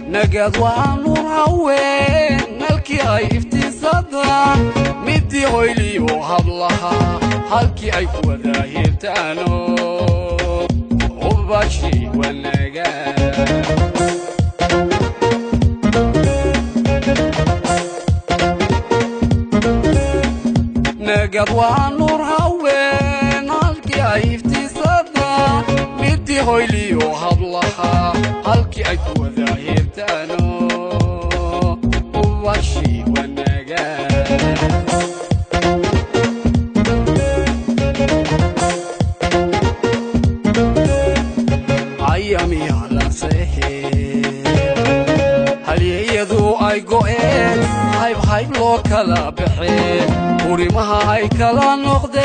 نجد وعنور هوين ملكي أي افتزادا مدي غيلي وهبلها هلكي أي فوذا هيرتانو وباشي والنجاد نجد وعنور هوين ملكي أي افتزادا مدي غيلي وهبلها هلكي أي فوذا هيرتانو وباشي والنجاد أيامي على سهل هل يدو أي قوين هاي لو كلا بحين ورمها هاي كلا نقدين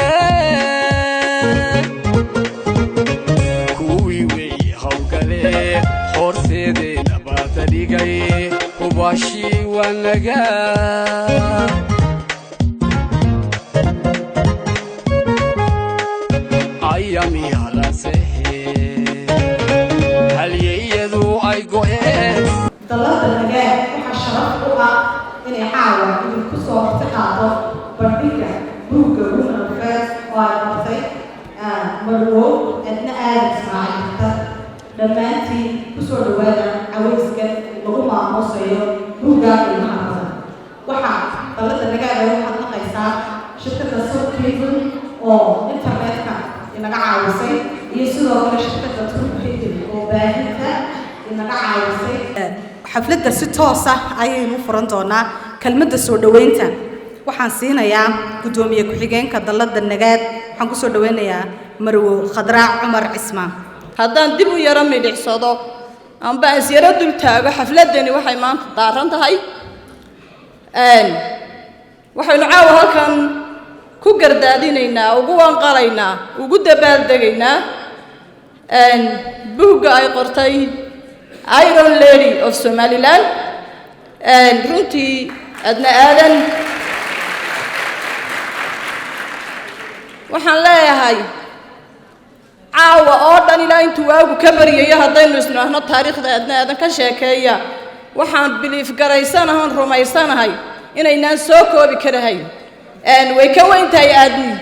كوي وي هوكالي حرسيدي نبات ريقاي وباشي والنجاد أيامي على سهل هل يدو أي قوين دلالة النجاة وحشرات قوة إني حاول إني كسر تقاطع بربيكا بوجا ونا الفاس وعرفتي مرو أثناء إسماعيل لما أنت كسر الوالد عاوز كان لغما مصرية بوجا المحافظة وحا دلالة النجاة لو حد قيسا شركة السوق كيفن أو إنترنت كا إنك عاوزي يسوع كل شركة تطلب كيفن وباهتها إنك عاوزي xafladda si toos ah ayaynu furan doonaa kelmadda soo dhaweynta waxaan siinayaa gudoomiye ku-xigeenka dalladda nagaad waxaan ku soo dhaweynayaa marwo khadraac cumar cismaan haddaan dib u yara midhicsado amba is yara dul taago xafladdani waxay maanta daaran tahay waxaynu caawa halkan ku gardaadinaynaa ugu wanqalaynaa ugu dabaaldegaynaa buugga ay qortay Iron Lady of Somaliland runtii adna aadan waxaan leeyahay caawa oo dhan ilaa intuu waagu ka baryayo haddaynu isnaahno taariikhda adna aadan ka sheekeeya waxaan biliif garaysanahan rumaysanahay inaynaan soo koobi karahayn way ka weyn tahay aadni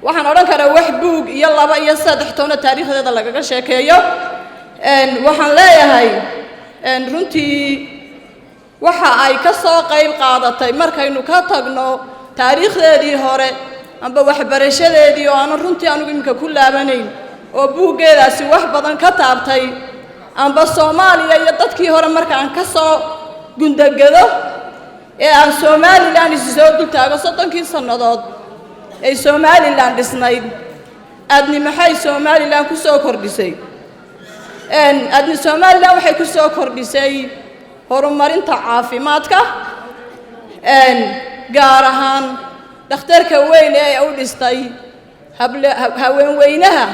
waxaan odhan karaa wax buug iyo 2 iyo 3 toona taariikhdeeda lagaga sheekeeyo waxaan leeyahay runtii waxa ay ka soo qayb qaadatay markaynu ka tagno taariikhdeedii hore amba waxbarashadeedii oo aan runtii anigu imika ku laabanayn oo buuggeedaasi wax badan ka taabtay amba Soomaaliya iyo dadkii hore marka aan ka soo gundagado ee aan Somaliland soo dultaago 30 sanadood ee Somaliland dhisnayd aadni maxay Somaliland ku soo kordhisay adni Somaliland waxay ku soo kordhisay horumarinta caafimaadka gaar ahaan dhakhtarka weyn ee u dhistay haweenweynaha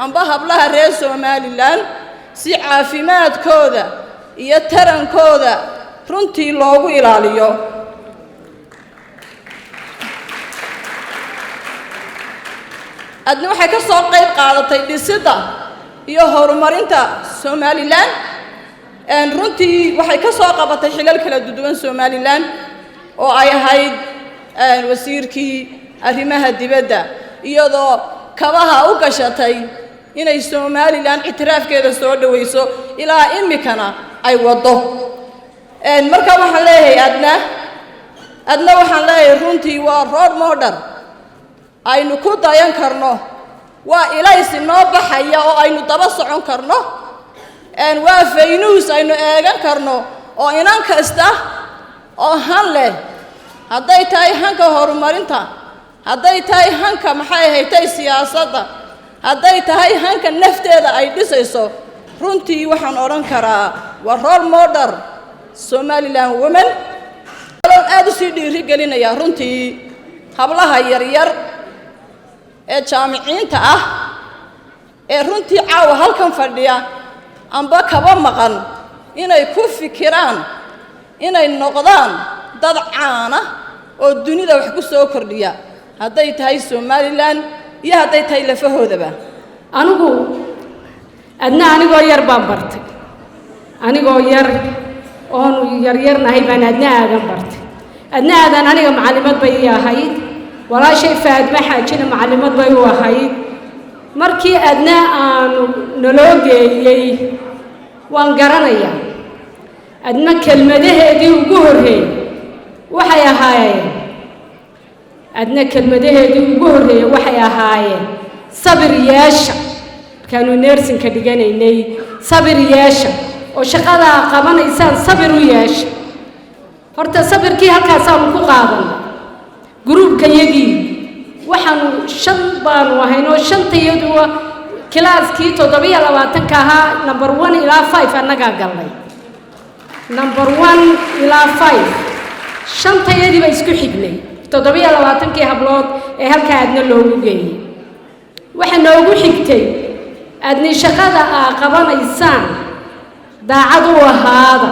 amba hablaha reer Somaliland si caafimaadkooda iyo tarankooda runtii loogu ilaaliyo adni waxay ka soo qayb qaadatay dhisidda iyo horumarinta Somaliland runtii waxay ka soo qabatay xilal kala duwan Somaliland oo ay ahayd wasiirkii arrimaha dibadda iyadoo kabaha u gashatay inay Somaliland itiraafkeeda soo dhaweyso ilaa imikana ay wado marka waxaan leeyahay adna waxaan leeyahay runtii waa role model aynu ku dayan karno waa ilaysi noo baxaya oo aynu daba socon karno waa faynuus aynu eegan karno oo inan kasta oo han leh hadday tahay hanka horumarinta hadday tahay hanka maxay haytay siyaasadda hadday tahay hanka nafteeda ay dhisayso runtii waxaan odhan karaa waa role model Somaliland women aad u sii dhiirigelinayaa runtii hablaha yaryar ee jaamiciinta ah ee runtii caawa halkan fadhiya amba kaba maqan inay ku fikiraan inay noqdaan dad caan ah oo dunida wax ku soo kordhiya hadday tahay Somaliland iyo hadday tahay lafahoodaba anigu anigoo yar baan bartay anigoo yar oon yaryarnahay baan aadan bartay aadan aniga macallimad bay ahayd walaashay Faadma Xaajina macallimad bay u ahayd markii aanu naloo geeyay waan garanayaa adna kelmadaheedii ugu horeeyay waxay ahaayeen sabir yeesha kaanu neersinka dhiganaynay sabir yeesha oo shaqada qabanaysaan sabir u yeesha horta sabirkii halkaas aanu ku qaadanay gruubkayagii waxaanu 5 baanu ahaynoo 5tayadu kilaaskii 27 ahaa number 1 ilaa 5 annagaa galnay number 1 ilaa 5 5tayadii baa isku xignay 27kii hablood ee halka aadna loogu geeyay waxa noogu xigtay aadni shaqada qabanaysaan daacad u ahaada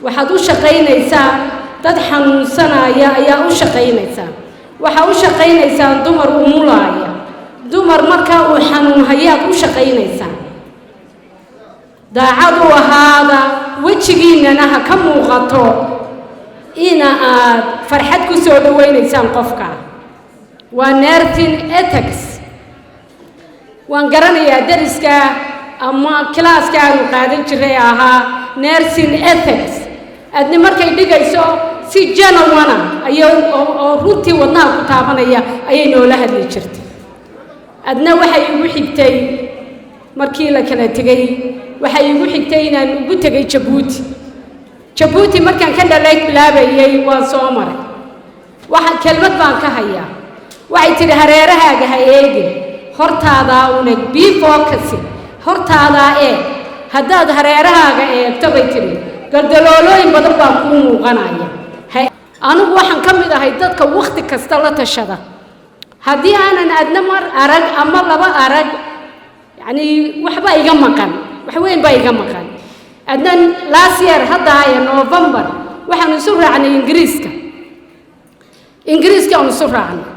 waxaad u shaqaynaysaa dad xanuunsanaya ayaa u shaqaynaysaa waxa u shaqaynaysaa dumar umulaaya dumar marka uu xanuun hayaad u shaqaynaysaa daacad u ahaada wajigiinana ha ka muuqato ina aad farxad ku soo dhawaynaysaan qofka waa nursing ethics waan garanayaa dariska ama klaaska aanu qaadan jiray ahaa nursing ethics adni markay dhigayso si genuine oo runtii wadnaha ku taabanaya ayay noola hadli jirtay adna waxay ugu xigtay markii la kala tagay waxay ugu xigtay inaan ugu tagay Djibouti markaan ka dhalay bilaabayay waan soo maray waxa kelmad baan ka hayaa waxay tiri hareerahaaga ha eegin hortaada unag be focus hortaada haddaad hareerahaaga eegto bay tiri gardaloolooyin badan baa kuu muuqanaya anigu waxaan ka mid ahay dadka waqti kasta la tashada haddii aanan adna mar arag ama laba arag yani waxba iga maqan wax weyn baa iga maqan adna last year hadda November waxaan isu raacnay Ingiriiska aan isu raacnay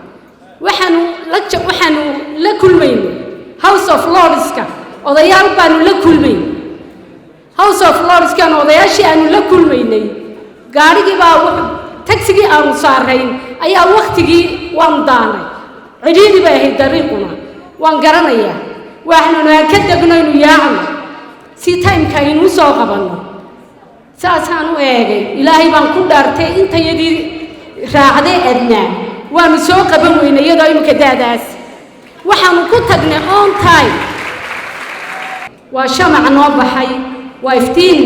waxaanu la kulmaynay House of Lordska odayaal baanu la kulmaynay House of Lordska odayaashii aanu la kulmaynay gaarigii baa taxigii aanu saarayn ayaa waqtigii waan daanay cidhiidhi baa ahayd dariiquna waan garanayaa waxaanu ka degno inuu yaacno si time-ka inuu soo qabanno saasaan u eegay ilaahay baan ku dhaartay intayadii raacday adnaa waanu soo qaban weynay iyadoo imika daadaas waxaanu ku tagnay on time waa shamac noo baxay waa iftiin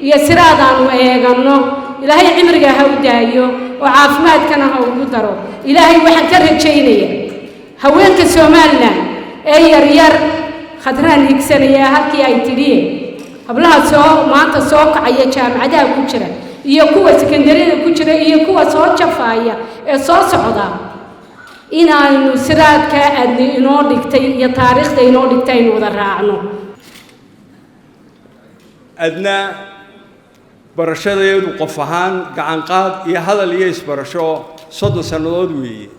iyo siraadaanu eegano ilaahay cimriga ha u daayo oo caafimaadkana ha ugu daro ilaahay waxaan ka rajaynayaa haweenka Somaliland ee yaryar khadraan higsanaya halkii ay tidhiyeen hablaha maanta soo kacaya jaamacadaha ku jira iyo kuwa sekondariyada ku jira iyo kuwa soo jafaaya ee soo socda inaanu siraadka aadni inoo dhigtay iyo taariikhda inoo dhigtay inuu wada raacno adna barashadeedu qof ahaan gacan qaad iyo hadal iyo isbarasho 30 sanadood weeye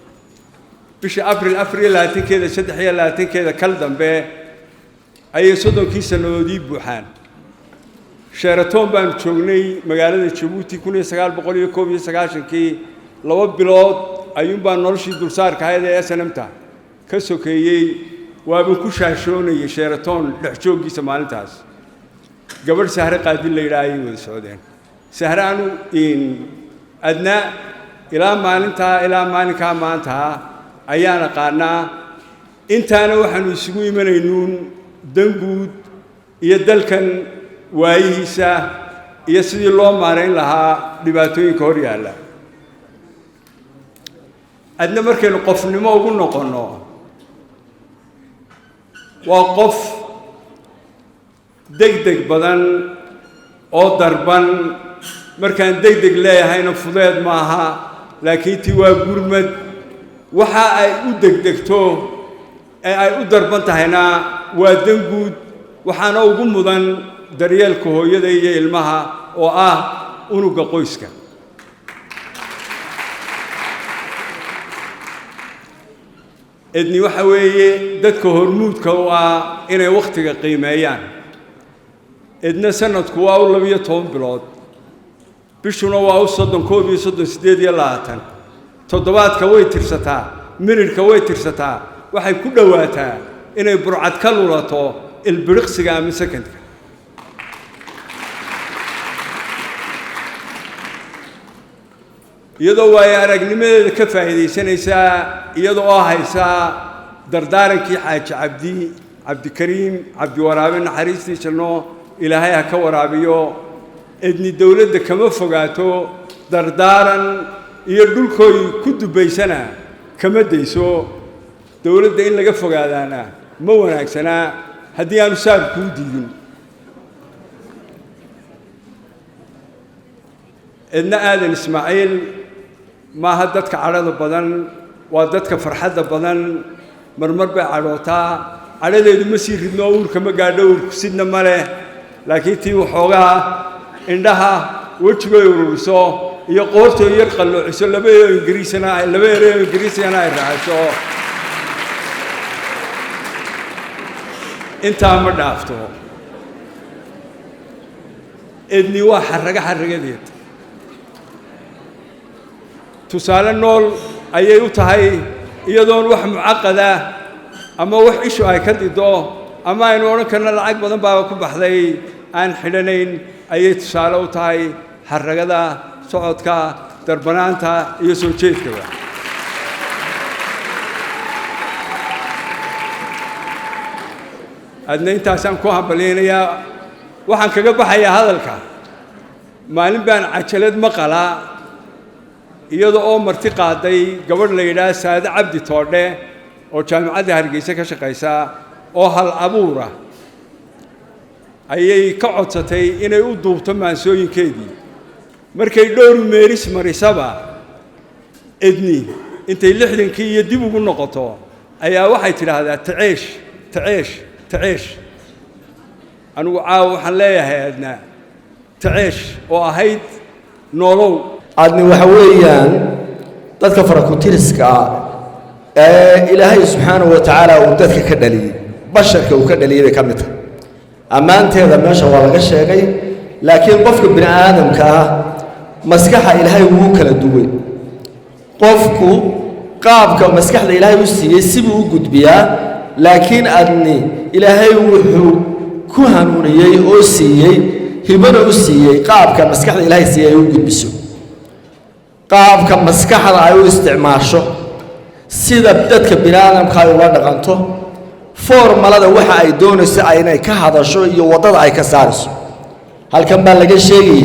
bishii April 24keeda 23keeda kal dambe ayay 30kii sanadoodii buuxaan Sheraton baan joognay magaalada Djibouti 1991kii 2 bilood ayuun baan noloshii dulsaarka ahayd ee SNM-ta ka sokeeyay waaba ku shaashoonayay Sheraton dhex joogiisa maalintaas gabadh Sahra Qaadil la yiraahdo wada socdeen Sahraanu adna ilaa maalinka maanta ayaan qaanaa intaana waxaanu isugu imanaynuun danguud iyo dalkan waayihiisa iyo sidii loo maareyn lahaa dhibaatooyinka hor yaalla adna markaynu qofnimo ugu noqono waa qof degdeg badan oo darban markaan degdeg leeyahayna fudeed maaha laakiin tii waa gurmad waxa ay u degdegto ee ay u darban tahayna waa dan guud waxaana ugu mudan daryeelka hooyada iyo ilmaha oo ah unuga qoyska idni waxa weeye dadka hormuudka u ah inay waqtiga qiimeeyaan idna sanadku waa u 12 bilood bishuna waa u 38 toddobaadka way tirsataa minirka way tirsataa waxay ku dhawaataa inay burcad ka lulato ilbiriqsiga ama secondka iyadoo way aragnimadeeda ka faa'iideysanaysa iyadoo oo haysa dardaarankii xaaji cabdikariim cabdi waraabe naxariistii janno ilaahay ha ka waraabiyo idni dawladda kama fogaato dardaaran iyo dhulkooy ku dubaysana kama dayso dawladda in laga fogaadaana ma wanaagsana haddii aanu saar kuu diidin idna aadan ismaaciil maaha dadka cadhada badan waa dadka farxadda badan marmar bay cadhootaa cadhadeedu ma sii ridno uurka ma gaadho uurku sidna ma leh laakiin tii waxoogaa indhaha wejigooy ururiso iyo qoortoo yar qalloociso laba ereyoo ingiriisana ay raaciso intaa ma dhaafto idni waa xaragadeed tusaale nool ayay u tahay iyadoon wax mucaqada ama wax ishu ay ka dido ama aynu odhan karna lacag badan baa ku baxday aan xidhanayn ayay tusaale u tahay xaragada socodka darbanaanta iyo soo jeedkaba adna intaasaan ku hambaleynayaa waxaan kaga baxayaa hadalka maalin baan cajalad maqalaa iyada oo marti qaaday gabadh la yidhaah saade cabdi toodhe oo jaamacadda hargeysa ka shaqaysa oo hal abuura ayay ka codsatay inay u duubto maansooyinkeedii markay dhowr meeris marisaba idni intay 60kii iyo dib ugu noqoto ayaa waxay tidhaahdaa taceesh anigu caawa waxaan leeyahay adna taceesh oo ahayd noolow adni waxa weeyaan dadka farakutiriska ee ilaahay subxaanahu wa tacaala uu dadka ka dhaliyey basharka uu ka dhaliyey bay ka mid tahay ammaanteeda meesha waa laga sheegay laakiin qofka bini aadamka ah maskaxa ilaahay wuu kala duway qofku qaabka maskaxda ilaahay u siiyey sibuu u gudbiyaa laakiin adni ilaahay wuxuu ku hanuuniyey oo siiyey hibana u siiyey qaabka maskaxda ilaahay siiyey ay u gudbiso qaabka maskaxda ay u isticmaasho sida dadka bini aadamka ay ula dhaqanto formalada waxa ay doonayso inay ka hadasho iyo wadada ay ka saarayso halkan baa laga sheegay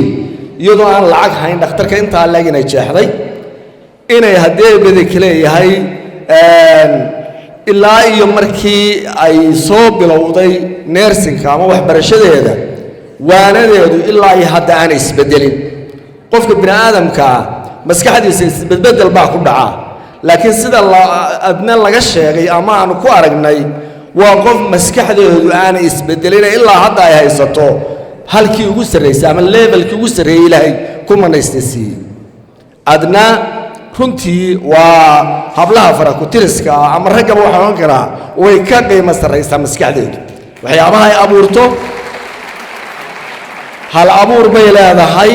iyadoo aan lacag hayn dhakhtarka inta laag inay jeexday inay hadee badan kaleeyahay ilaa iyo markii ay soo bilowday nursing ama waxbarashadeeda waanadeedu ilaa ay hadda aan isbedelin qofka bini aadamka maskaxdiisa isbedbedel baa ku dhaca laakiin sida adna laga sheegay ama aan ku aragnay waa qof maskaxdeedu aan isbedelin ilaa hadda ay haysato halkii ugu sareysay ama levelkii ugu sareeyay ilaahay ku manaystay adna runtii waa hablaha farakutiriska ama ragaba waxa oran karaa way ka qiimo sareysaa maskaxdeedu waxyaabaha ay abuurto hal abuur bay leedahay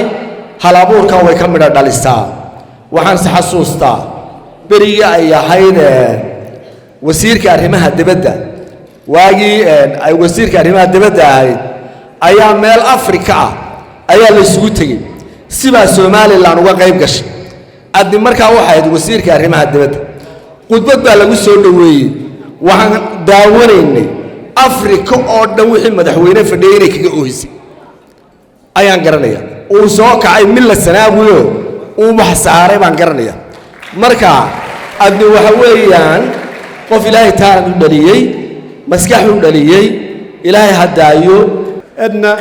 hal abuurka way ka midho dhalisaa waxaan si xasuustaa berigii ay ahayd wasiirka arrimaha dibadda waagii ay wasiirka arrimaha dibadda ahayd ayaa meel Afrika ah ayaa la isugu tagay sibaa Soomaaliland uga qayb gashay adni markaa waxay ahayd wasiirka arrimaha dibadda khudbad baa lagu soo dhaweeyay waxaan daawanaynay Afrika oo dhan wixii madaxweyne fadhiyay inay kaga oohisay ayaan garanayaa uu soo kacay milla sanaawiyo uu wax saaray baan garanayaa marka adni waxa weeyaan qof ilaahay taala u dhaliyay maskax u dhaliyay ilaahay hadaayo adna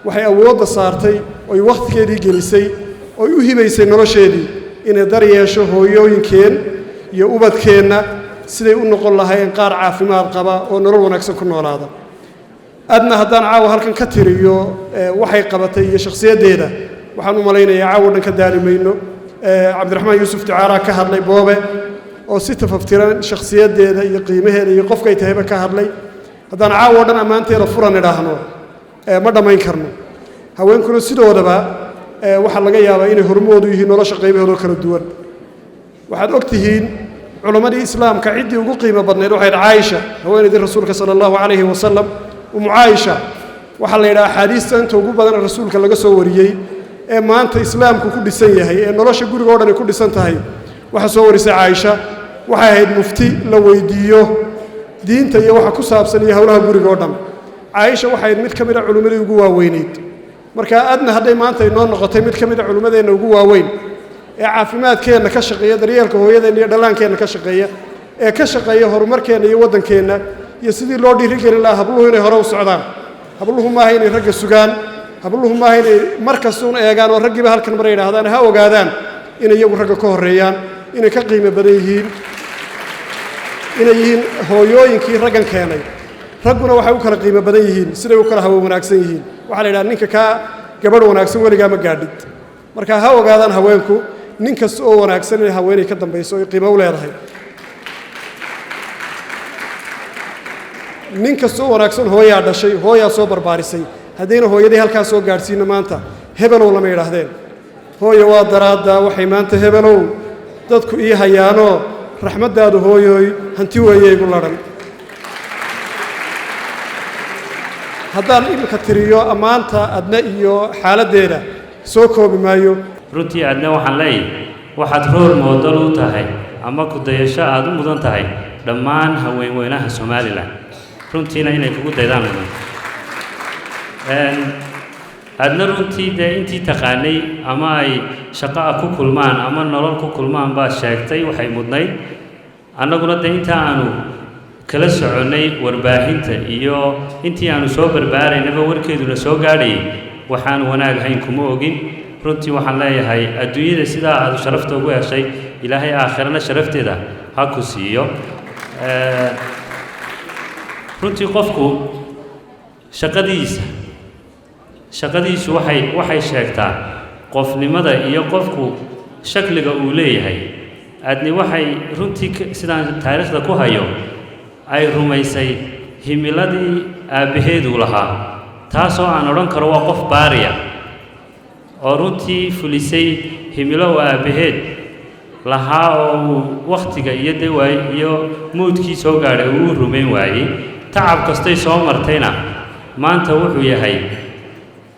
waxay awoodda saartay oy wakhtigeedii gelisay oy u hibaysay nolosheedii inay daryeesho hooyooyinkeen iyo ubadkeenna siday u noqon lahayn qaar caafimaad qaba oo nolol wanaagsan ku noolaada adna haddaan caawa halkan ka tiriyo waxay qabatay iyo shakhsiyaddeeda waxaan u malaynayaa caawa dhan ka daali mayno cabdiraxmaan yuusuf ducaaraa ka hadlay boobe oo si tafaftiran shakhsiyaddeeda iyo qiimaheeda iyo qofkay tahayba ka hadlay haddaan caawa dhan ammaanteeda furan idhaahno ma dhammayn karno haweenkuna sidoodaba waxaa laga yaabaa inay hormoodu yihiin nolosha qaybahoodoo kala duwan waxaad og tihiin culammadii islaamka ciddii ugu qiimo badnayd waxay caaisha haweenaydii rasuulka sala allahu calayhi wasalam umu caaisha waxaa la yidhaha axaadiista inta ugu badan rasuulka laga soo wariyey ee maanta islaamku ku dhisan yahay ee nolosha guriga oo dhan ay ku dhisan tahay waxaa soo warisay caaisha waxay ahayd mufti la weydiiyo diinta iyo waxa ku saabsan iyo howlaha guriga oo dhan caaisha waxay ahayd mid ka mid a culimmadii ugu waaweynayd marka adna hadday maanta inoo noqotay mid ka mid a culimmadeenna ugu waaweyn ee caafimaadkeenna ka shaqeeya daryeelka hooyadeenna iyo dhallaankeenna ka shaqeeya ee ka shaqeeya horumarkeenna iyo waddankeenna iyo sidii loo dhiirigelin lahaa habluhu inay hore u socdaan habluhu maaha inay ragga sugaan habluhu maaha inay mar kastuun eegaan oo raggiiba halkan mar yidhaahdaan ha ogaadaan inay iyagu ragga ka horreeyaan inay ka qiimo badan yihiin inay yihiin hooyooyinkii raggan keenay ragguna waxay u kala qiimo badan yihiin siday u kala hawo wanaagsan yihiin waxaa la yidhaha ninka kaa gabadh wanaagsan weligaa ma gaadhid marka ha ogaadaan haweenku nin kasta oo wanaagsan inay haweenay ka dambayso ay qiimo u leedahay nin kasta oo wanaagsan hooyaa dhashay hooyaa soo barbaarisay haddayna hooyadii halkaa soo gaadhsiino maanta hebelow lama yidhaahdeen hooyo waa daraadda waxay maanta hebelow dadku ii hayaanoo raxmaddaadu hooyooy hanti weeye igu ladhan haddaan iminka tiriyo ammaanta adna iyo xaaladdeeda soo koobi maayo runtii adna waxaan leeyahay waxaad roor moodal u tahay ama ku dayasho aad u mudan tahay dhammaan haweenweynaha somalilan runtiina inay kugu daydaan adna runtii dee intii taqaanay ama ay shaqo ah ku kulmaan ama nolol ku kulmaan baad sheegtay waxay mudnayd annaguna dee inta aanu kala soconnay warbaahinta iyo intii aanu soo barbaaraynaba warkeeduna soo gaadhayay waxaan wanaag hayn kuma ogin runtii waxaan leeyahay adduunyada sidaa aad sharafta ugu heshay ilaahay aakhirana sharafteeda ha ku siiyo runtii qofku shaqadiisu waxay sheegtaa qofnimada iyo qofku shakliga uu leeyahay adni waxay runtii sidaan taariikhda ku hayo ay rumaysay himiladii aabbaheeduu lahaa taasoo aan odhan karo waa qof baariya oo runtii fulisay himilo uu aabbaheed lahaa oo uu wakhtiga iyo de waay iyo mawdkii soo gaadhay uu u rumayn waayey tacab kastay soo martayna maanta wuxuu yahay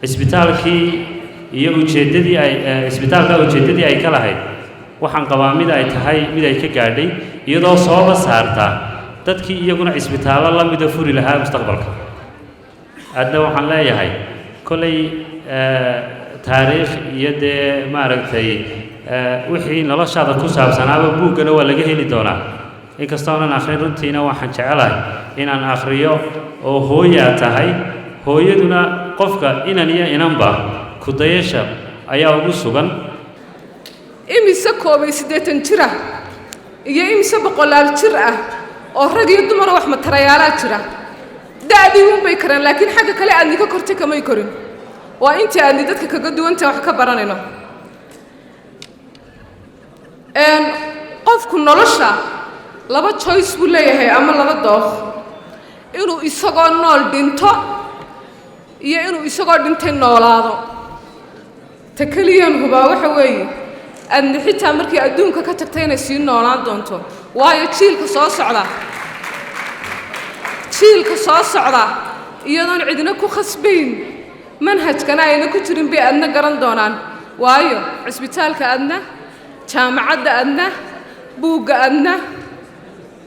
isbitaalkii iyo ujeeddadii ay ka lahayd waxaan qabaa mid ay tahay mid ay ka gaadhay iyadoo sooba saarta dadkii iyaguna cisbitaallo la mida furi lahaa mustaqbalka adna waxaan leeyahay kollay taariikh iyo dee maaragtay wixii noloshaada ku saabsanaaba buuggana waa laga heli doonaa inkastoonan akhrin runtiina waxaan jecelahay inaan akhriyo oo hooyaa tahay hooyaduna qofka inan iyo inanba kudayasha ayaa ugu sugan imise 80 jir ah iyo imise 100 jir ah oo rag iyo dumar wax matarayaala jira daadii uun bay karaan laakiin xagga kale aadni ka kortay kamay korin waa intii aadni dadka kaga duwanta wax ka baranayno qofku nolosha laba choice buu leeyahay ama laba dooq inuu isagoo nool dhinto iyo inuu isagoo dhintay noolaado ta kaliyan hubaa waxa weeye aadni xitaa markii adduunka ka tagtay inay sii noolaan doonto waayo jiilka soo socda iyadoon cidina ku khasbayn manhajkana ayna ku jirin bay adna garan doonaan waayo cisbitaalka adna jaamacadda adna buugga adna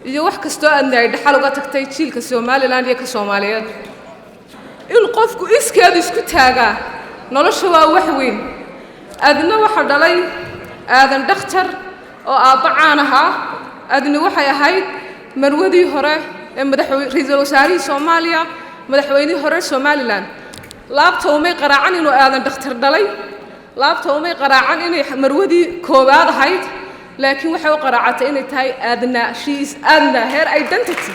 iyo wax kastoo adna ay dhaxal uga tagtay jiilka somalilan iyo ka soomaaliyeed in qofku iskeeda isku taagaa nolosha waa wax weyn adna waxa dhalay aadan dhakhtar oo aabba caan ahaa adni waxay ahayd marwadii hore ee ra'iisul wasaarihii soomaaliya madaxweynihii hore somalilan laabta umay qaraacan inuu aadan dhakhtar dhalay laabta umay qaraacan inay marwadii koowaad ahayd laakiin waxay u qaraacatay inay tahay aadna she is aadna her identity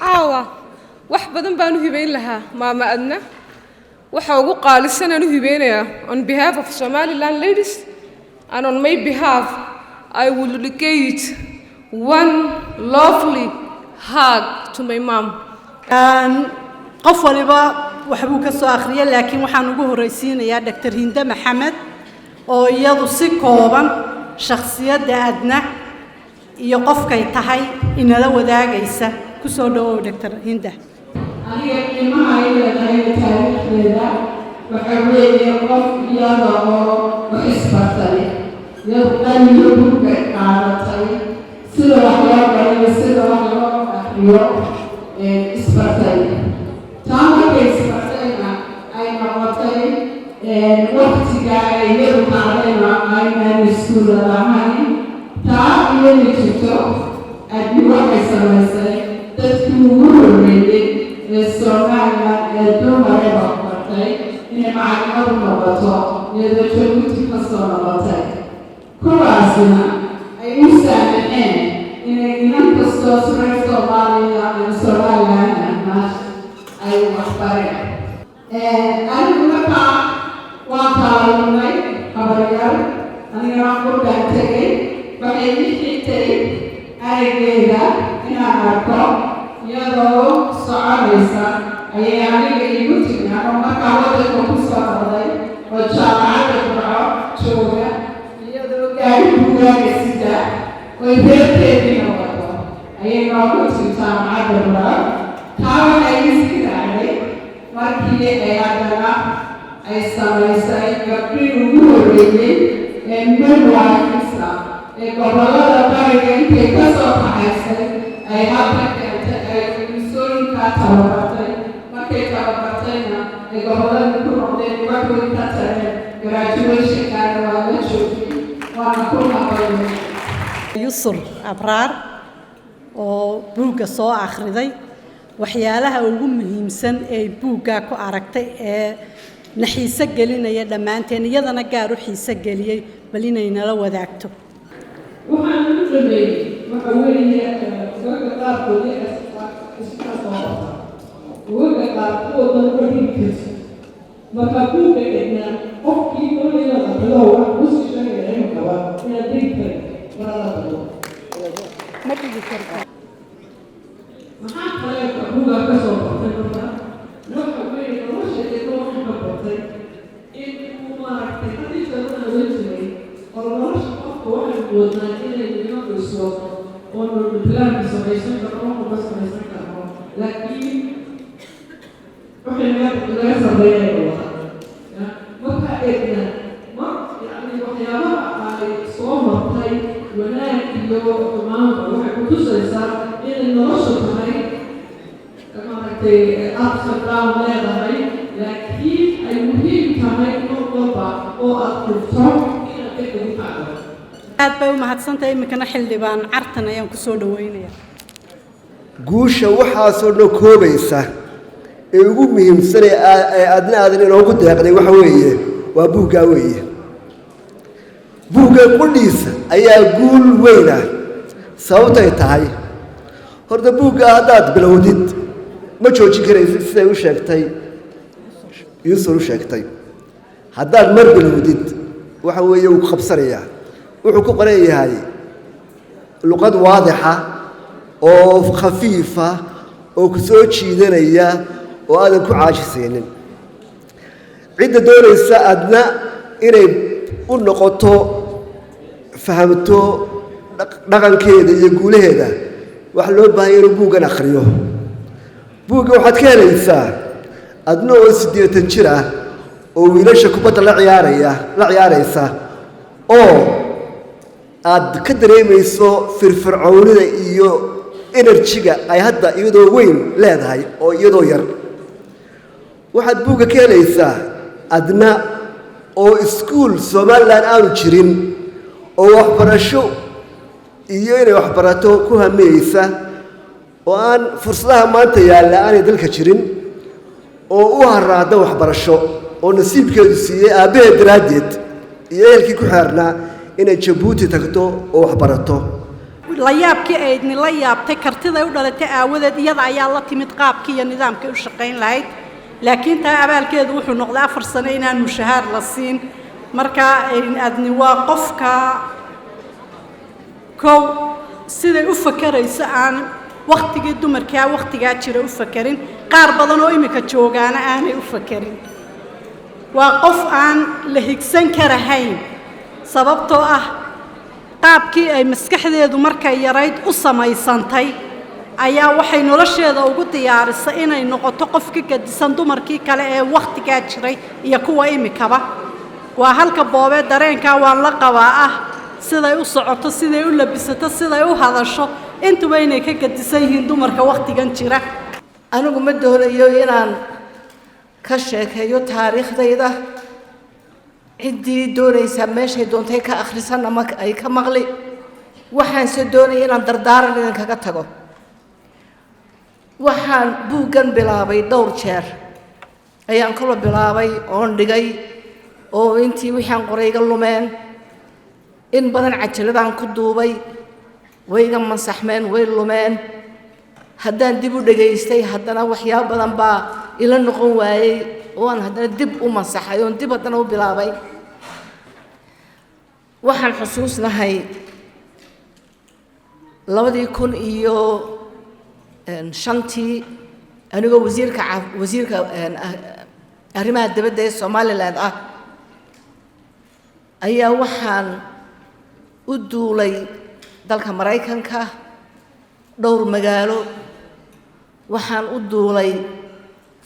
caawa wax badan baan u hibayn lahaa maama adna waxa ugu qaalisan aan u hibeynayaa on behalf of Somaliland ladies and on my behalf I will dedicate one lovely hug to my mom. qof waliba waxbuu ka soo akhriyay laakiin waxaan ugu horeysiinayaa Dr. Hinda Maxamed oo iyadu si kooban shakhsiyadda adna iyo qofkay tahay inala wadaagaysa ku soo dhawow Dr. Hinda. aniga qiimaha ay leedahay taariikhdeeda waxa weeye qof iyada oo wax isbartay iyadu qalbiga buugga qaadatay sida wax loo bariyo sida wax loo akhriyo isbartay taa markay isbartayna ay noqotay waqtiga ay iyadu qaadayna aynaan iskuulla lahayn taa iyada jirto adni waxay samaysay dadkii ugu horreeyey Somaliland dumareba bartay inay macluumaad u noqoto iyadoo joogti ka soo noqotay kuwaasina ay u saamaxeen inay inan kastoo suray Soomaaliya iyo Somaliland ahna ay waxbareen anigu markaa waan taalinay habaryaal anigana qurgaan tegay waxay ii xigtay araggeeda inaan arko iyadoo soconaysa ayay aniga igu tignaa oo markaa waddanka ku soo noqday oo jaamacadda Burco jooga iyadoo gaari buugaaga sida oy reerkeediina wado ayay noogu timi jaamacadda Burco taa waxay isii raacday markii ay haddana ay samaysay gabdhii ugu horreeyey ee midwife-isa ee gobollada bariga intay ka soo kaxaysay ay halka tababartay markay tababartayna ay gobolladii ku noqdeen waxay ka tareen graduation-kaana waa la joogay waana ku naqaynay Yusur Abraar oo buugga soo akhriday waxyaalaha ugu muhiimsan ee buugga ku aragtay ee naxiisa gelinaya dhammaanteen iyadana gaar u xiisa geliyay bal inay nala wadaagto waxaan u dhameeyay waxa weeye dadka qaarkood وقع قوة الوحيد كذا مكابو كأننا أوكي كل يوم تلوه بس شيء يعني كوا من الدين ولا تلوه ما تيجي كذا ما حد خلاه كابولا كسر تلوه لو حبيت روش يدور حبتي إن ما تكذي تلوه وجهي والله أفكار واحد بودنا إلى اليوم السوق ونقول بلان بسميسون كمان بس سميسون كمان لكن وحنا لا صبينا والله ما كأدنا ما يعني وحنا على صوم طي وناك يوم تمام وحنا كتوسع إن النشاط هاي كمان أكثر دام لا هاي لكن المهم كمان نقطة أو أكثر إلى تكون هذا aad bay u mahadsantahay imikana xildhibaan cartan ayaan ku soo dhaweynaya guusha waxaa soo dhokoobaysa ee ugu muhiimsan ee adna aadan inoogu deeqday waxa weeye waa buugga weeye buugga qudhiisa ayaa guul weyn ah sababtay tahay horta buugga haddaad bilowdid ma joojin karaysid siday u sheegtay Yusuf u sheegtay haddaad mar bilowdid waxa weeye uu qabsanayaa wuxuu ku qoran yahay luqad waadixa oo khafiifa oo ku soo jiidanaya oo aadan ku caajisaynin cidda doonaysa adna inay u noqoto fahamto dhaqankeeda iyo guulaheeda wax loo baahan inuu buuggan akhriyo buugga waxaad ka helaysaa adna oo 80 jir ah oo wiilasha kubadda la ciyaaraysa oo aad ka dareemayso firfircoonida iyo energy-ga ay hadda iyadoo weyn leedahay oo iyadoo yar waxaad buugga ka helaysaa adna oo iskuul Somaliland aanu jirin oo waxbarasho iyo inay waxbarato ku hameysa oo aan fursadaha maanta yaalla aanay dalka jirin oo u haraada waxbarasho oo nasiibkeedu siiyey aabbaheed daraaddeed iyo ehelkii ku xeernaa inay jabuuti tagto oo waxbarato la yaabkii aydni la yaabtay kartiday u dhalatay aawadeed iyada ayaa la timid qaabkii iyo nidaamkii u shaqayn lahayd laakiin taa abaalkeedu wuxuu noqday 4 sano inaan mushahaar la siin marka adni waa qofka kow siday u fakarayso aan waqtigii dumarkaa waqtigaa jira u fakarin qaar badan oo imika joogaana aanay u fakarin waa qof aan la higsan karahayn sababtoo ah qaabkii ay maskaxdeedu markay yarayd u samaysantay ayaa waxay nolosheeda ugu diyaarisay inay noqoto qof ka gadisan dumarkii kale ee waqtigaa jiray iyo kuwa imikaba waa halka boobee dareenkaa waan la qabaa ah siday u socoto siday u labisato siday u hadasho intuba inay ka gadisan yihiin dumarka waqtigan jira anigu ma doonayo inaan ka sheekeeyo taariikhdayda ciddii doonaysaa meeshay doontay ka akhrisan ama ay ka maqli waxaanse doonaya inaan dardaaran idinkaga tago waxaan buuggan bilaabay dhowr jeer ayaan kula bilaabay oon dhigay oo intii wixaan qoray iga lumeen in badan cajaladaan ku duubay way iga masaxmeen way lumeen haddaan dib u dhegaystay haddana waxyaabo badan baa ila noqon waayey oo aan haddana dib u masaxay oon dib haddana u bilaabay waxaan xusuusnahay 2005 anigoo wasiirka arrimaha dibadda ee Somaliland ah ayaa waxaan u duulay dalka Mareykanka dhowr magaalo waxaan u duulay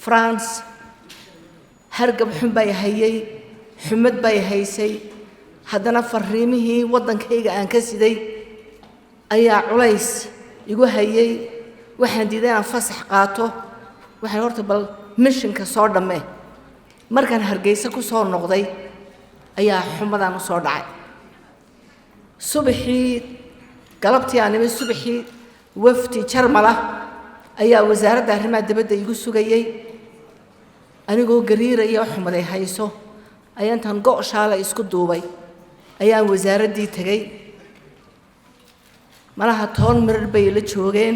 France hargab xun bay hayay xumad bay haysay haddana fariimihii waddankayga aan ka siday ayaa culays igu hayay waxaan diiday inaan fasax qaato waxaan horta bal missionka soo dhammee markaan Hargeysa ku soo noqday ayaa xumadaan u soo dhacay subaxii galabtii aan imid subaxii wafdi Jarmala ayaa wasaaradda arrimaha dibadda igu sugayay anigoo gariiraya xumaday hayso ayaan tan go'shaala isku duubay ayaan wasaaraddii tagay malaha 10 mirir bay la joogeen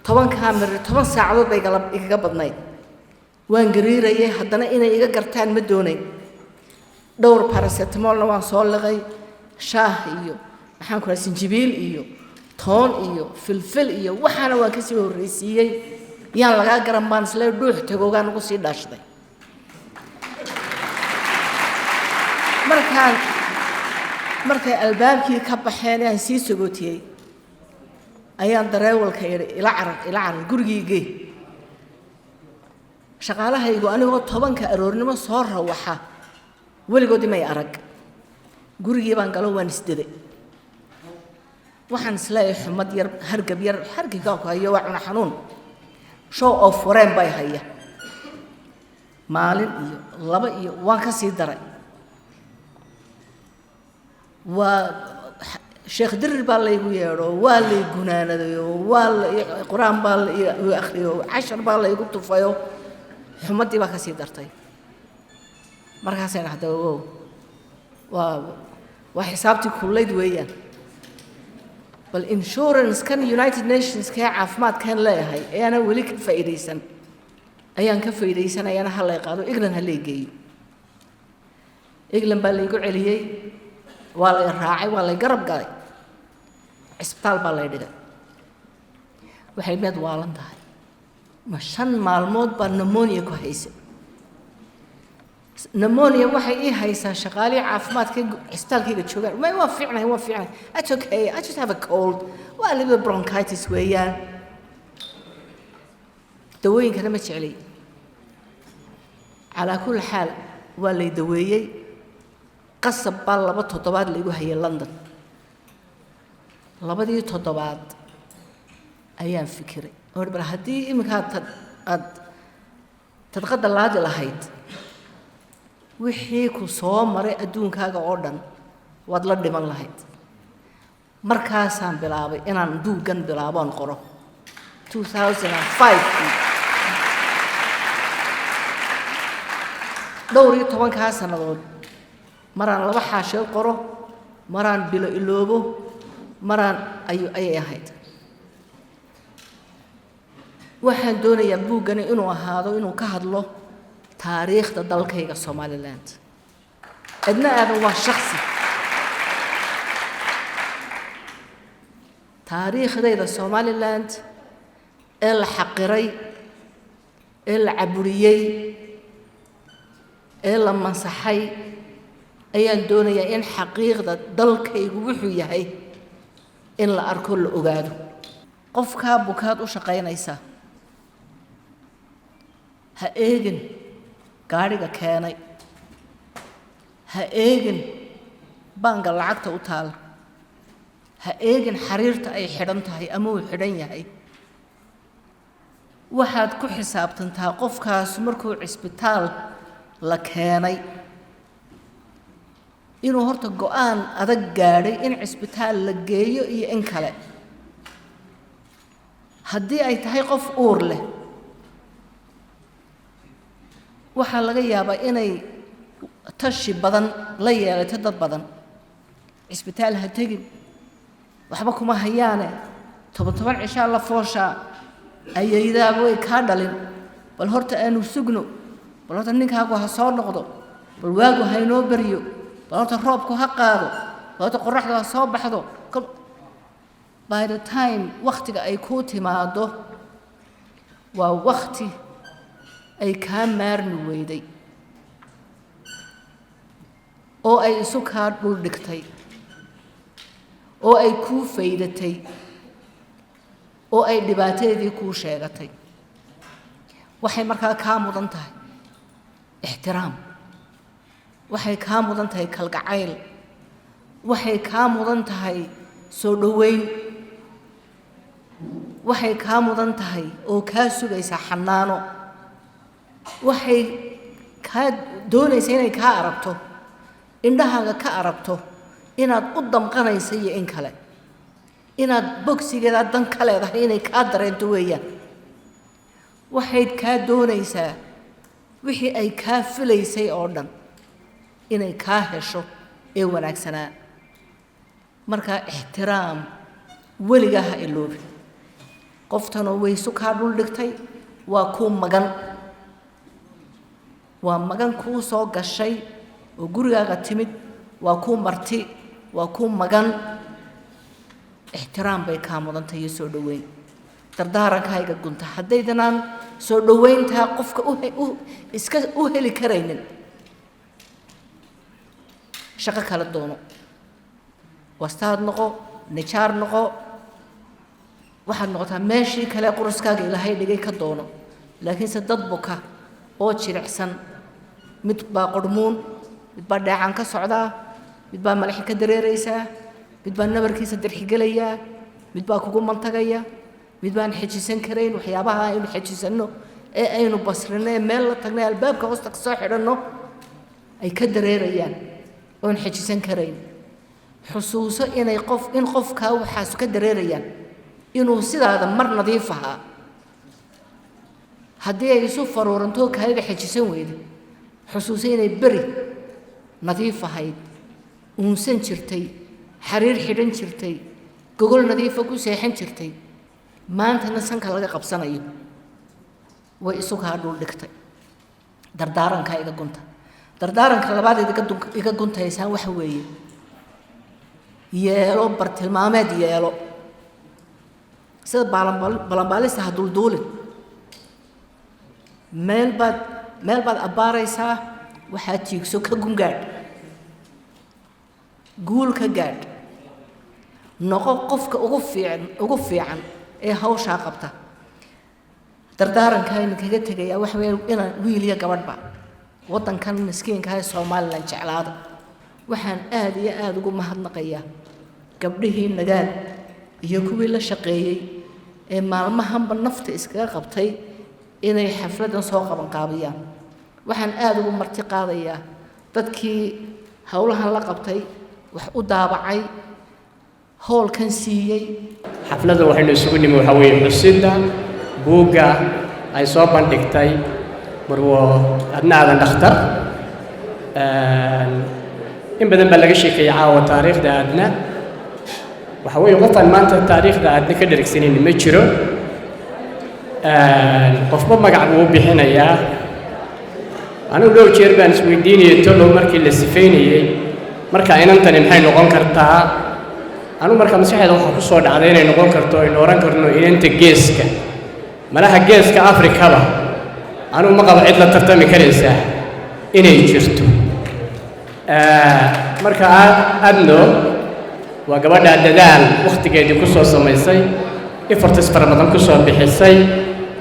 10 mirir 10 saacadood bay igaga badnayd waan gariirayay haddana inay iga gartaan ma doonayn dhowr paracetamolna waan soo liqay shaah iyo maxaan ku sinjibiil iyo toon iyo filfil iyo waxaana waan ka sii horreysiiyey yaan lagaa garan baan isla dhuux tagoogaan ugu sii dhaashday markay albaabkii ka baxeen aan sii sogootiyey ayaan dareewalka ila carar gurigiigay shaqaalahaygu anigoo 10 aroornimo soo rawaxa weligoodii may arag gurigii baan galo waan isdaday waxaan isleeyahay xumad yar hargab yar hargiga ku hayo waa cuna xanuun show of wareen bay haya maalin iyo laba iyo waan ka sii daray waa sheekh dirir baa laygu yeedho waa lay gunaanadayo waa quraan baa la akhriyo cashar baa laygu tufayo xumadii baa ka sii dartay markaasayna hadda waa xisaabtii kullayd weeyaan bal insurance kan United Nations ka caafimaadkan leeyahay ayana wali ka faa'iideysan ayaan ka faa'iideysanayana hal ay qaado England hal ay geeyo England baa laygu celiyay waa la raacay waa la garab galay isbitaal baa la dhigay waxay mid waalan tahay ma 5 maalmood baa pneumonia ku haysay pneumonia waxay ii haysaa shaqaale caafimaadka isbitaalkayga joogaan ma waa fiicnay it's okay I just have a cold waa little bronchitis weeyaan dawooyinkana ma jeclay على كل حال واللي دويي قصب بالله بتطباد اللي يقول هي لندن لبدي تطباد أيام فكري أقول بلا هدي إمكان تتغدى اللاد لهيد وحيك وصوم مرة أدون كاجا أردن وضلد من لهيد مركزان بلابي إن ندو جن بلابان قرو 2005 dhowr iyo 10 sanadood maraan laba xaashil qoro maraan bilo iloobo maraan ayay ahayd waxaan doonayaa buuggani inuu ahaado inuu ka hadlo taariikhda dalkayga Somaliland adna aadan waa shakhsi taariikhdayda Somaliland ee la xaqiray ee la caburiyay ee la masaxay ayaan doonayaa in xaqiiqda dalkaygu wuxuu yahay in la arko la ogaado qofka bukaad u shaqaynaysa ha eegin gaariga keenay ha eegin banka lacagta u taal ha eegin xariirta ay xidhan tahay ama uu xidhan yahay waxaad ku xisaabtantaa qofkaas markuu cisbitaal la keenay inuu horta go'aan adag gaadhay in cisbitaal la geeyo iyo in kale haddii ay tahay qof uur leh waxaa laga yaabaa inay tashi badan la yeelato dad badan cisbitaal ha tegin waxba kuma hayaane 10 cishaa la fooshaa ayaydaaba way kaa dhalin bal horta aanu sugno bal horta ninkaagu ha soo noqdo bal waagu ha inoo baryo bal horta roobku ha qaado bal horta qorraxdu ha soo baxdo by the time waqtiga ay ku timaado waa waqti ay kaa maarmi weyday oo ay isu kaa dhul dhigtay oo ay kuu faydatay oo ay dhibaatadeedii kuu sheegatay waxay markaa kaa mudan tahay ixtiraam waxay kaa mudan tahay kalgacayl waxay kaa mudan tahay soo dhoweyn waxay kaa mudan tahay oo kaa sugaysaa xanaano waxay kaa doonaysaa inay kaa aragto indhahaaga ka aragto inaad u damqanaysa iyo in kale inaad bogsigeeda dan ka leedahay inay kaa dareento weeyaan waxayd kaa doonaysaa wixii ay kaa filaysay oo dhan inay kaa hesho ee wanaagsanaa markaa ixtiraam weligaa ha iloobi qoftanoo waysu kaa dhul dhigtay waa kuu magan waa magan kuu soo gashay oo gurigaaga timid waa kuu marti waa kuu magan ixtiraam bay kaa mudantay iyo soo dhoweyn dardaarankayga gunta haddaydanaan soo dhoweyntaa qofka iska u heli karaynin shaqo kala doono wastaad noqo nijaar noqo waxaad noqotaa meeshii kale quruskaaga ilaahay dhigay ka doono laakiinse dad buka oo jiricsan mid baa qodhmuun mid baa dheecaan ka socdaa mid baa malaxi ka dareeraysaa mid baa nabarkiisa dirxigelayaa mid baa kugu mantagaya mid baan xejisan karayn waxyaabaha aynu xejisanno ee aynu basrino ee meel la tagno ee albaabka hoosta ka soo xidhanno ay ka dareerayaan oon xejisan karayn xusuuso inay in qofkaa waxaasu ka dareerayaan inuu sidaada mar nadiif ahaa haddii ay isu faruurantoo kaaga xejisan weyda xusuuso inay beri nadiif ahayd uunsan jirtay xariir xidhan jirtay gogol nadiifa ku seexan jirtay maantana sanka laga qabsanayo way isu kaa dhul dhigtay dardaarankaa iga gunta dardaaranka labaad iga guntaysaan waxa weeye yeelo bartilmaameed yeelo sida balanbaalista ha dulduulin meel baad abbaaraysaa waxaad tiigso ka gungaadh guul ka gaadh noqo qofka ugu fiican ee hawshaa qabta dardaarankaa idinkaga tegayaa waxa weeye inaan wiil iyo gabadhba waddankan miskiinka ee Somaliland jeclaada waxaan aad iyo aad ugu mahadnaqayaa gabdhihii nagaad iyo kuwii la shaqeeyey ee maalmahanba nafta iskaga qabtay inay xafladan soo qaban qaabiyaan waxaan aad ugu marti qaadayaa dadkii hawlahan la qabtay wax u daabacay howlkan siiyey xafladda waxaynu isugu nimi waxa weeye xusidda buugga ay soo bandhigtay marwo adna aadan dhakhtar in badan baa laga sheekeeyay caawa taariikhda aadna waxa weeye qofaan maanta taariikhda aadna ka dhergsanayni ma jiro qofba magac buu u bixinayaa anigu dhowr jeer baan isweydiinayay tolow markii la sifaynayey marka inantani maxay noqon kartaa anigu marka maskaxeeda waxaa ku soo dhacday inay noqon karto aynu oran karno inanta geeska malaha geeska afrikaba anigu ma qabo cid la tartami karaysaa inay jirto marka adno waa gabadha dadaal wakhtigeedii ku soo samaysay efforts fara badan ku soo bixisay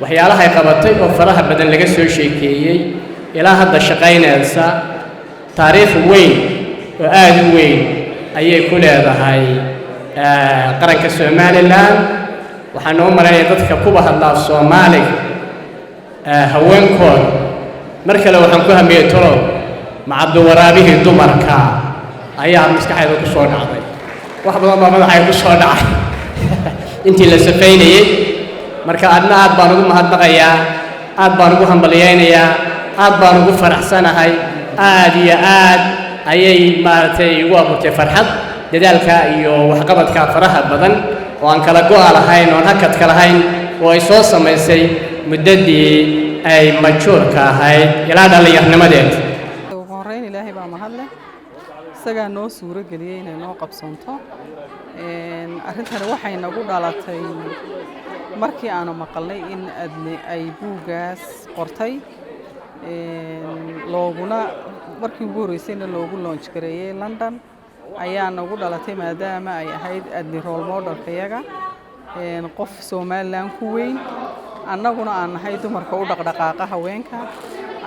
waxyaalahay qabatay oo faraha badan laga soo sheekeeyey ilaa hadda shaqaynaysa taariikh weyn oo aad u weyn ayay ku leedahay qaranka Somaliland waxaan noo maraynaa dadka kuba hadlaa Soomaaliga haweenkood mar kale waxaan ku hamiyay tolo macabdu waraabihii dumarka ayaa maskaxayda ku soo dhacday wax badan baa madaxay ku soo dhacay intii la safaynayay marka adna aad baan ugu mahadnaqayaa aad baan ugu hambaliyaynayaa aad baan ugu faraxsanahay aad iyo aad ayay maartay igu abuurtay farxad dadaalka iyo waxqabadka faraha badan oo aan kala go'a lahayn oo hakad kala lahayn oo ay soo samaysay muddadii ay majuurka ahayd ilaa dhalinyarnimadeed ugu horeyn ilaahay baa mahadle isagaa noo suuro geliyay inay noo qabsanto arrintani waxay nagu dhalatay markii aanu maqalnay in adni ay buuggaas qortay looguna markii ugu horreysayna loogu launch gareeyay London ayaa nagu dhalatay maadaama ay ahayd adni role modelkayaga qof Somaliland ku weyn annaguna aan nahay dumarka u dhaqdhaqaaqa haweenka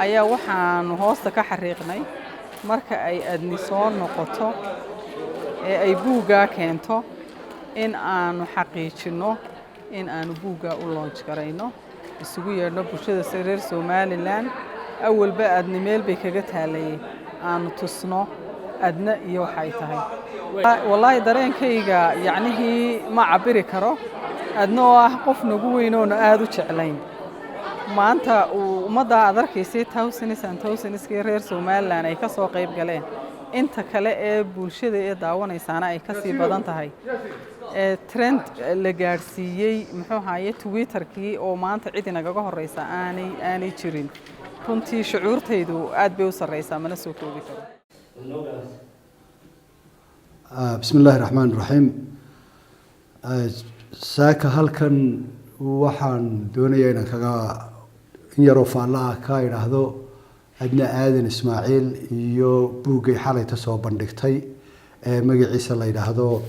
ayaa waxaan hoosta ka xariiqnay marka ay adni soo noqoto ee ay buugga keento in aanu xaqiijino in aanu buugga u launch garayno isugu yeedhno bulshada reer Somaliland awalba adni meel bay kaga taalayay aanu tusno adna iyo waxay tahay wallahi dareenkayga yacnihii ma cabiri karo adna oo ah qof nagu weyn oo aad u jeclayn maanta ummadda aad arkaysay thousands reer Somaliland ay ka soo qayb galeen inta kale ee bulshada ee daawanaysaana ay ka sii badan tahay trend la gaarsiiyay muxuu ahaayay Twitterkii oo maanta cid inaga horeysa aanay jirin runtii shucuurtaydu aad bay u sareysaa mana soo koobi karo بسم الله الرحمن الرحيم saaka halkan waxaan doonayaa inaan kaga in yaroo faallaa ka idhaahdo adna aadan ismaaciil iyo buuggay xalayta soo bandhigtay ee magaciisa la yidhaahdo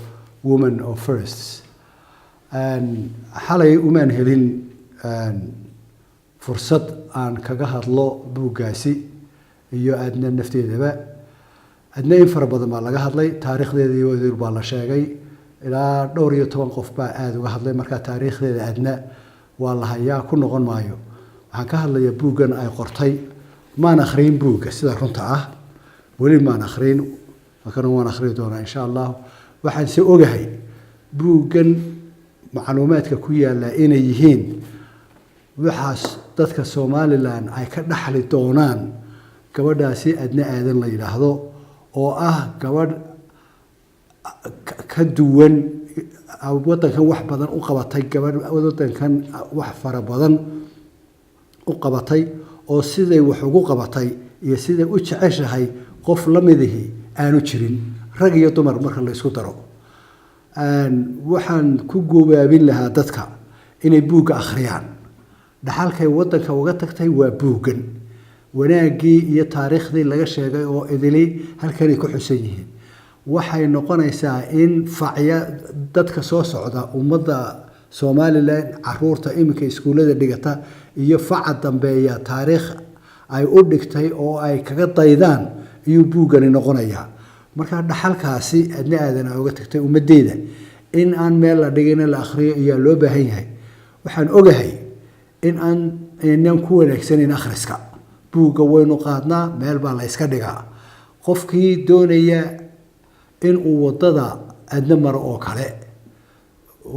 woman of firsts xalay umaan helin fursad aan kaga hadlo buuggaasi iyo adna nafteedaba adna in fara badan baa laga hadlay taariikhdeedii wadir baa la sheegay ilaa dhowr iyo 10 qof baa aad uga hadlay marka taariikhdeeda adna waa la hayaa ku noqon maayo waxaan ka hadlayaa buuggan ay qortay maan akhriin buugga sida runta ah weli maan akhriin markaan waan akhriin doonaa insha Allah waxaan si ogahay buuggan macluumaadka ku yaala inay yihiin waxaas dadka Somaliland ay ka dhaxli doonaan gabadhaasi adna aadan la yiraahdo oo ah gabadh ka duwan wadankan wax badan u qabatay gabadh wadankan wax fara badan u qabatay oo siday wax ugu qabatay iyo siday u jeceshahay qof la midahi aanu jirin rag iyo dumar marka la isku daro waxaan ku goobaabin lahaa dadka inay buugga akhriyaan dhaxalkay wadanka uga tagtay waa buuggan wanaagii iyo taariikhdii laga sheegay oo idili halkan ay ku xusan yihiin waxay noqonaysaa in facya dadka soo socda ummadda Somaliland caruurta iminka iskuulada dhigata iyo faca dambeeya taariikh ay u dhigtay oo ay kaga daydaan iyo buugani noqonaya marka dhaxalkaasi adna aadan uga tagtay ummadeeda in aan meel la dhigin la akhriyo iyo loo baahan yahay waxaan ogahay in aan ku wanaagsanin akhriska buugga waynu qaadnaa meel baa la iska dhigaa qofkii doonaya in uu wadada adna mar oo kale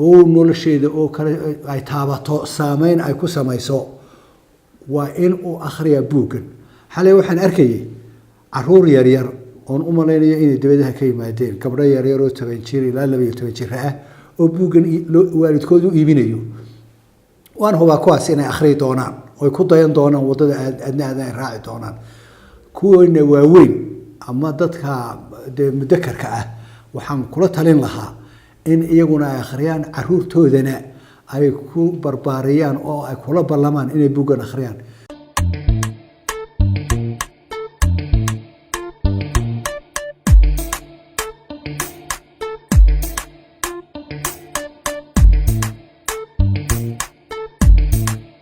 oo nolosheeda oo kale ay taabato saameyn ay ku samayso waa in uu akhriyo buuggan xalay waxaan arkayay caruur yaryar oon u malaynayo inay dibadaha ka yimaadeen gabdho yaryar oo 10 jir ilaa 12 jir ah oo buuggan waalidkoodu iibinayo waan hubaa kuwaas inay akhri doonaan oo ku dayan doonaan wadada aadna ay raaci doonaan kuwana waaweyn ama dadka mudakarka ah waxaan kula talin lahaa in iyaguna ay akhriyaan caruurtoodana ay ku barbaariyaan oo ay kula ballamaan inay buuggan akhriyaan